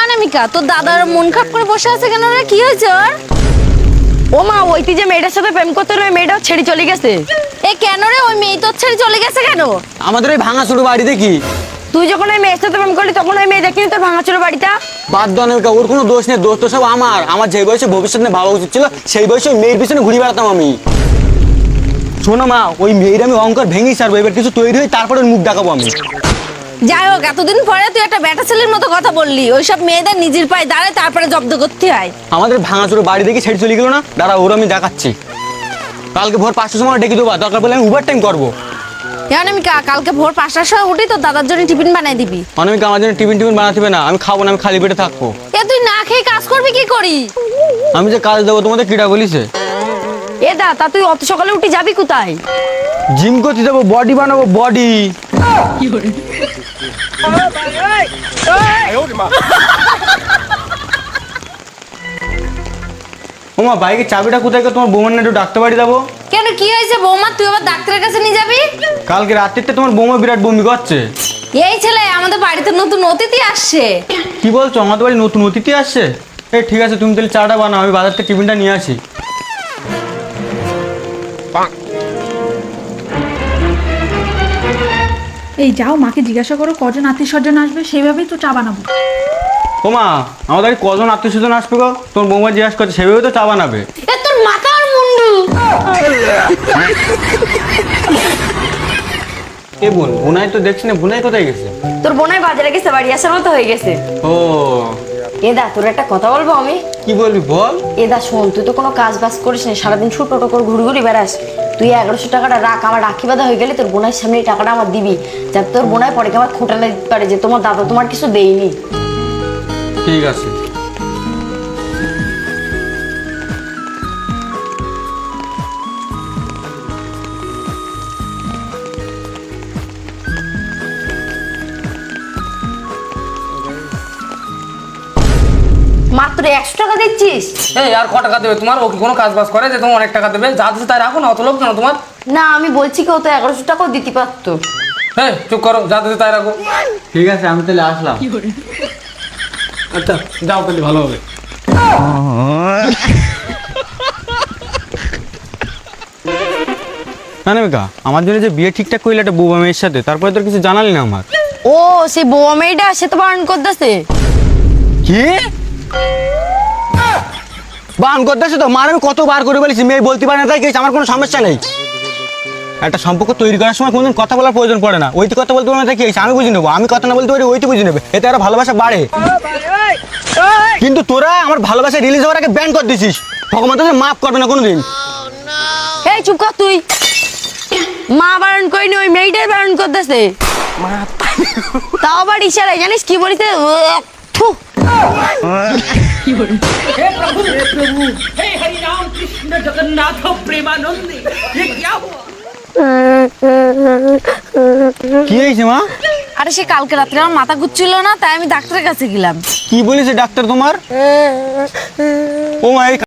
অনামিকা, তোর দাদার মন খারাপ করে বসে আছে কেন রে? কি হয়েছে ওর? ও মা, ওই যে মেয়েটার সাথে প্রেম করতে ওই মেয়েটাও ছেড়ে চলে গেছে। এ কেন রে? ওই মেয়ে তোর ছেড়ে চলে গেছে কেন? আমাদের ওই ভাঙা ছোট বাড়ি দেখি। তুই যখন ওই মেয়ের সাথে প্রেম করলি তখন ওই মেয়ে দেখিনি তোর ভাঙাচোরা বাড়িটা? বাদ দাও অনামিকা, ওর কোনো দোষ নেই, দোষ তো সব আমার যে বয়সে ভবিষ্যৎ নিয়ে ভাবা উচিত ছিল সেই বয়সে ওই মেয়ের পিছনে ঘুরে বেড়াতাম আমি। শোনো মা, ওই মেয়ের আমি অহংকার ভেঙেই ছাড়বো, এবার কিছু তৈরি হয়ে তারপরে মুখ দেখাবো আমি। যাই হোক, এতদিন পরে তুই একটা বেটা ছেলের মতো কথা বললি। ওইসব মেয়েদের নিজের পায়ে দাঁড়ায় তারপরে জব্দ করতে হয়। আমাদের ভাঙা ছোট বাড়ি দেখে ছেড়ে চলে গেল না, দাঁড়া ওর আমি দেখাচ্ছি। কালকে ভোর 5টার সময় ডেকে দেবো, দরকার পড়লে আমি ওভার টাইম করবো। অনামিকা, কালকে ভোর 5টার সময় উঠি তোর দাদার জন্য টিফিন বানাই দিবি। অনামিকা, আমার জন্য টিফিন বানাতে হবে না, আমি খাবো না, আমি খালি পেটে থাকবো। এ তুই না খেয়ে কাজ করবি কি করি? আমি যে কাজ দেবো তোমাদের কিটা বলিছে? এ দা, তা তুই অত সকালে উঠে যাবি কোথায়? জিম করতে যাবো, বডি বানাবো, বডি। ওমা, বাইকের চাবিটা কোথায় গেল? তোমার বৌমার না একটু ডাক্তার বাড়ি যাবো। কেন, কি হয়েছে বৌমা? তুই আবার ডাক্তারের কাছে নিয়ে যাবি? কালকে রাত্রিতে তোমার বৌমা বিরাট বমি করছে। এই ছেলে, আমাদের বাড়িতে নতুন অতিথি আসছে। কি বলছো? আমাদের বাড়ি নতুন অতিথি আসছে? এই ঠিক আছে, তুমি তাহলে চাটা বানাও, আমি বাজার থেকে টিফিনটা নিয়ে আসি। এই যাও, মাকে জিজ্ঞাসা করো কজন আত্মীয় স্বজন আসবে, সেইভাবেই তো চা বানাবো। ওমা, আমাদের বাড়ি কজন আত্মীয় স্বজন আসবে গো? তোমার বৌমা জিজ্ঞাসা করছে, সেভাবে তো চা বানাবে। এ তোর মাথার মুন্ডু। এ বোন, বোনাই তো দেখছি না, বোনাই কোথায় গেছে? তোর বোনাই বাজারে গেছে, বাড়ি আসার মতো হয়ে গেছে। ও, এ দা, তোর একটা কথা বলবো আমি? কি বলবি বল। এ দা শোন, তুই তো কোনো কাজ বাজ করিস না, সারাদিন ছোট টোটো করে ঘুরে ঘুরে বেড়াস। তুই 1100 টাকাটা রাখ, আমার রাখি বাঁধা হয়ে গেলে তোর বোনার সামনে এই টাকাটা আমার দিবি, যাতে তোর বোনায় পরে আমার খোটা না দিতে পারে যে তোমার দাদা তোমার কিছু দেয়নি। ঠিক আছে। মাত্র 100 টাকা দিচ্ছিস? এই আর ক টাকা দেবে তোমার? ও কি কোনো কাজ বাজ করে যে তোমার অনেক টাকা দেবে? যা দিচ্ছে তাই রাখো না, অত লোভ কেন তোমার? না, আমি বলছি কি, ও তো 1100 টাকাও দিতে পারতো। হ্যাঁ, চুপ করো, যা দিচ্ছে তাই রাখো। ঠিক আছে, আমি তাহলে আসলাম। আচ্ছা, যাও তাহলে, ভালো হবে। অনামিকা, আমার জন্য যে বিয়ে ঠিকঠাক করলে একটা বৌমা মেয়ের সাথে, তারপরে তোর কিছু জানালি না আমার। ও, সেই বউ মেয়েটা সে তো বারণ করতেছে। কি বান করতেছে? তো মার আমি কতবার করে বলেছি মেয়ে বলতে পারে না, তাই কি আমার কোনো সমস্যা নেই। একটা সম্পর্ক তৈরি করার সময় কোনোদিন কথা বলার প্রয়োজন পড়ে না। ওই তো কথা বলতে পারে না, তাই কি আমি বুঝে নেবো? আমি কথা না বলতে পারি, ওই তো বুঝে নেবে, এতে আরো ভালোবাসা বাড়ে। কিন্তু তোরা আমার ভালোবাসা রিলিজ হওয়ার আগে ব্যান করে দিছিস, ভগবান তোদের মাফ করবে না কোনোদিন। এই চুপ কর তুই। মা বারণ করিনি, ওই মেয়েটাই বারণ করতেছে। তাও আবার ইশারায়, জানিস কি বলিতে? থু। কি হয়েছে মা? আরে সে কালকে রাত্রে আমার মাথা ঘুরছিল না, তাই আমি ডাক্তারের কাছে গেলাম। কি বলেছে ডাক্তার তোমার? ও মা, এই